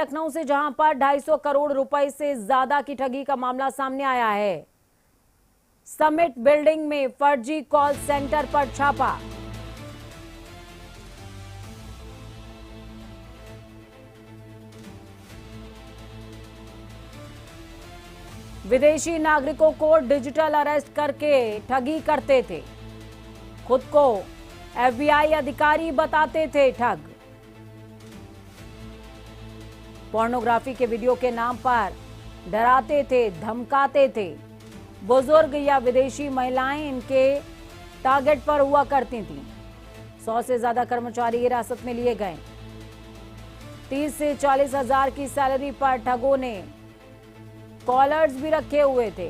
लखनऊ से, जहां पर 250 करोड़ रुपए से ज्यादा की ठगी का मामला सामने आया है। समिट बिल्डिंग में फर्जी कॉल सेंटर पर छापा। विदेशी नागरिकों को डिजिटल अरेस्ट करके ठगी करते थे। खुद को एफबीआई अधिकारी बताते थे ठग। पोर्नोग्राफी के वीडियो के नाम पर डराते थे, धमकाते थे। बुजुर्ग या विदेशी महिलाएं इनके टारगेट पर हुआ करती थीं। 100 से ज्यादा कर्मचारी हिरासत में लिए गए। 30 से 40 हजार की सैलरी पर ठगों ने कॉलर्स भी रखे हुए थे।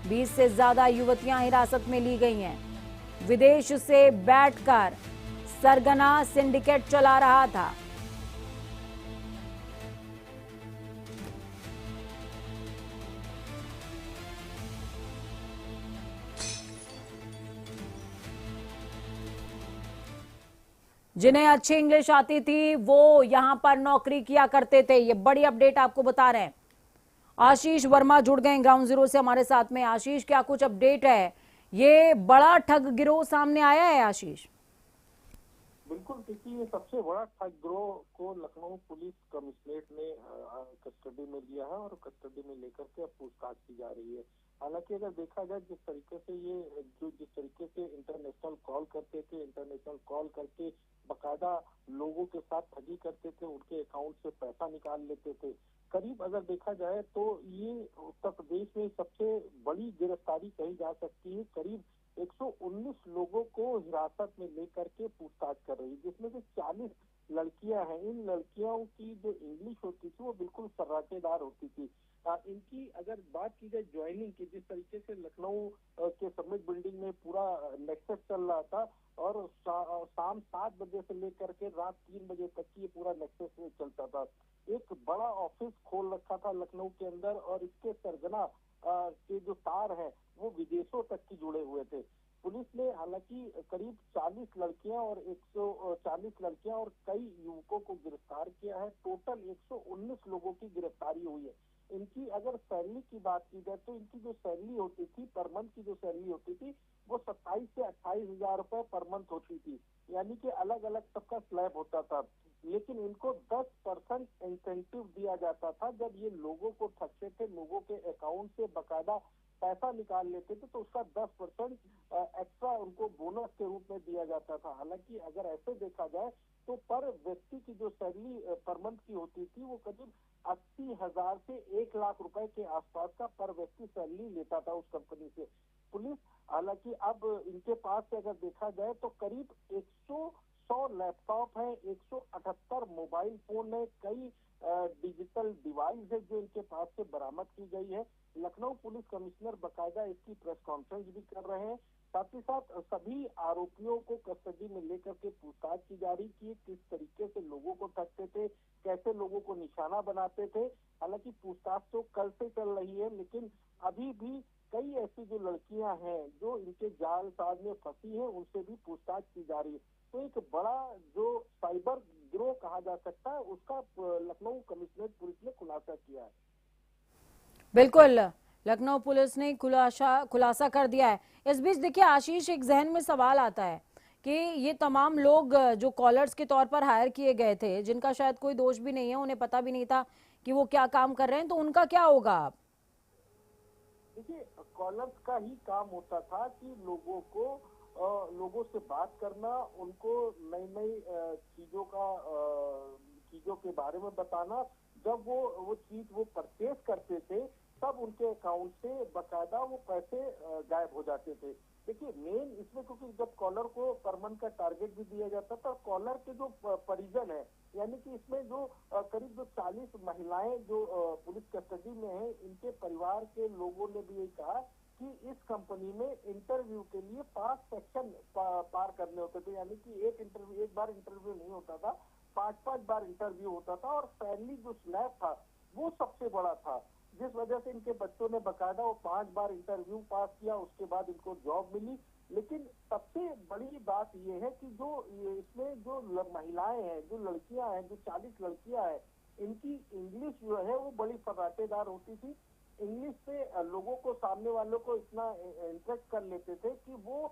20 से ज्यादा युवतियां हिरासत में ली गई हैं। विदेश से बैठकर सरगना सिंडिकेट चला रहा था। जिन्हें अच्छी इंग्लिश आती थी वो यहां पर नौकरी किया करते थे। ये बड़ी अपडेट आपको बता रहे हैं। आशीष वर्मा जुड़ गए ग्राउंड जीरो से हमारे साथ में। आशीष, क्या कुछ अपडेट है? ये बड़ा ठग गिरोह सामने आया है आशीष? बिल्कुल, देखिए ये सबसे बड़ा ठग गिरोह को लखनऊ पुलिस कमिश्नरेट ने कस्टडी में लिया है और कस्टडी में लेकर के अब पूछताछ की जा रही है। हालांकि अगर देखा जाए जिस तरीके से इंटरनेशनल कॉल करते थे, इंटरनेशनल कॉल करके बकायदा लोगों के साथ ठगी करते थे, उनके अकाउंट से पैसा निकाल लेते थे। करीब अगर देखा जाए तो ये उत्तर प्रदेश में सबसे बड़ी गिरफ्तारी कही जा सकती है। करीब 119 लोगों को हिरासत में लेकर के पूछताछ कर रही है, जिसमें से 40 लड़कियां हैं। इन लड़कियों की जो इंग्लिश होती थी वो बिल्कुल सर्राटेदार होती थी। इनकी अगर बात की जाए ज्वाइनिंग की, जिस तरीके से लखनऊ के समिट बिल्डिंग में पूरा नेक्सस चल रहा था और शाम 7 बजे से लेकर के रात 3 बजे तक की ये पूरा नेक्सस में चलता था। एक बड़ा ऑफिस खोल रखा था लखनऊ के अंदर और इसके सरगना के जो तार हैं वो विदेशों तक की जुड़े हुए थे। पुलिस ने हालांकि करीब 40 लड़कियां और 140 लड़कियां और कई युवकों को गिरफ्तार किया है। टोटल 119 लोगों की गिरफ्तारी हुई है। इनकी अगर सैलरी की बात की जाए तो इनकी जो सैलरी होती थी पर मंथ की जो सैलरी होती थी वो 27 से 28 हजार रुपए पर मंथ होती थी, यानी कि अलग अलग सबका स्लैब होता था। लेकिन इनको 10% इंसेंटिव दिया जाता था। जब ये लोगों को ठगते थे, लोगों के अकाउंट से बकायदा पैसा निकाल लेते थे तो उसका 10% एक्स्ट्रा उनको बोनस के रूप में दिया जाता था। हालांकि अगर ऐसे देखा जाए तो पर व्यक्ति की जो सैलरी पर मंथ की होती थी वो करीब 80,000 से 1 लाख रुपए के आसपास का पर व्यक्ति सैलरी लेता था उस कंपनी से। पुलिस हालांकि अब इनके पास से अगर देखा जाए तो करीब 100 लैपटॉप है, 178 मोबाइल फोन है, कई डिजिटल डिवाइस है जो इनके पास से बरामद की गई है। लखनऊ पुलिस कमिश्नर बकायदा इसकी प्रेस कॉन्फ्रेंस भी कर रहे हैं। साथ ही साथ सभी आरोपियों को कस्टडी में लेकर के पूछताछ की जा रही कि किस तरीके से लोगों को ठगते थे, कैसे लोगों को निशाना बनाते थे। हालांकि पूछताछ तो कल से चल रही है, लेकिन अभी भी कई ऐसी जो लड़कियां हैं जो इनके जाल साज में फंसी हैं, उनसे भी पूछताछ की जा रही है। तो एक बड़ा जो साइबर गिरोह कहा जा सकता है उसका लखनऊ कमिश्नरेट पुलिस ने खुलासा किया है। बिल्कुल, लखनऊ पुलिस ने खुलासा कर दिया है। इस बीच देखिए आशीष, एक जहन में सवाल आता है कि ये तमाम लोग जो कॉलर्स के तौर पर हायर किए गए थे, जिनका शायद कोई दोष भी नहीं है, उन्हें पता भी नहीं था कि वो क्या काम कर रहे हैं, तो उनका क्या होगा अब? देखिए, कॉलर्स का ही काम होता था कि लोगों से बात करना, उनको नई नई चीजों के बारे में बताना। जब वो चीज वो परचेज करते थे तब उनके अकाउंट से बकायदा वो पैसे गायब हो जाते थे। देखिए मेन इसमें, क्योंकि जब कॉलर को पर मंथ का टारगेट भी दिया जाता था, कॉलर के जो परिजन है, यानी कि इसमें जो करीब जो 40 महिलाएं जो पुलिस कस्टडी में है, इनके परिवार के लोगों ने भी यही कहा कि इस कंपनी में इंटरव्यू के लिए 5 सेक्शन पार करने होते थे, यानी कि एक बार इंटरव्यू नहीं होता था, 5-5 बार इंटरव्यू होता था और सैलरी जो स्लैब था वो सबसे बड़ा था, जिस वजह से इनके बच्चों ने बकायदा वो 5 बार इंटरव्यू पास किया, उसके बाद इनको जॉब मिली। लेकिन सबसे बड़ी बात ये है कि जो इसमें जो महिलाएं हैं, जो लड़कियां हैं, जो 40 लड़कियां हैं, इनकी इंग्लिश जो है वो बड़ी फर्राटेदार होती थी। इंग्लिश से लोगों को, सामने वालों को इतना इंटरेक्ट कर लेते थे कि वो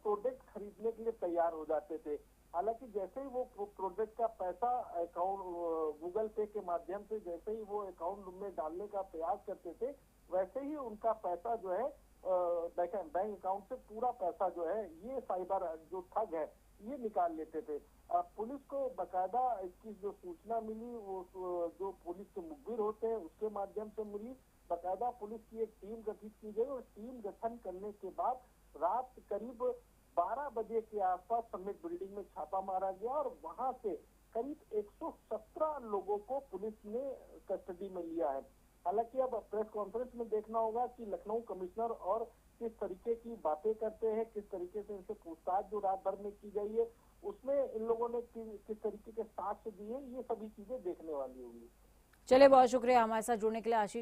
प्रोडक्ट खरीदने के लिए तैयार हो जाते थे। हालांकि जैसे ही वो प्रोडक्ट का पैसा अकाउंट गूगल पे के माध्यम से जैसे ही वो अकाउंट में डालने का प्रयास करते थे, वैसे ही उनका पैसा जो है बैंक अकाउंट से पूरा पैसा जो है ये साइबर जो ठग है ये निकाल लेते थे। पुलिस को बकायदा इसकी जो सूचना मिली, वो जो पुलिस के मुखबिर होते हैं उसके माध्यम से मिली। बकायदा पुलिस की एक टीम गठित की गई और टीम गठन करने के बाद रात करीब 12 बजे के आसपास समिट बिल्डिंग में छापा मारा गया और वहां से करीब 117 लोगों को पुलिस ने कस्टडी में लिया है। हालांकि अब प्रेस कॉन्फ्रेंस में देखना होगा कि लखनऊ कमिश्नर और किस तरीके की बातें करते हैं, किस तरीके से इनसे पूछताछ जो रात भर में की गई है उसमें इन लोगों ने किस तरीके के साक्ष्य दिए, ये सभी चीजें देखने वाली होंगी। चलिए, बहुत शुक्रिया हमारे साथ जुड़ने के लिए आशीष।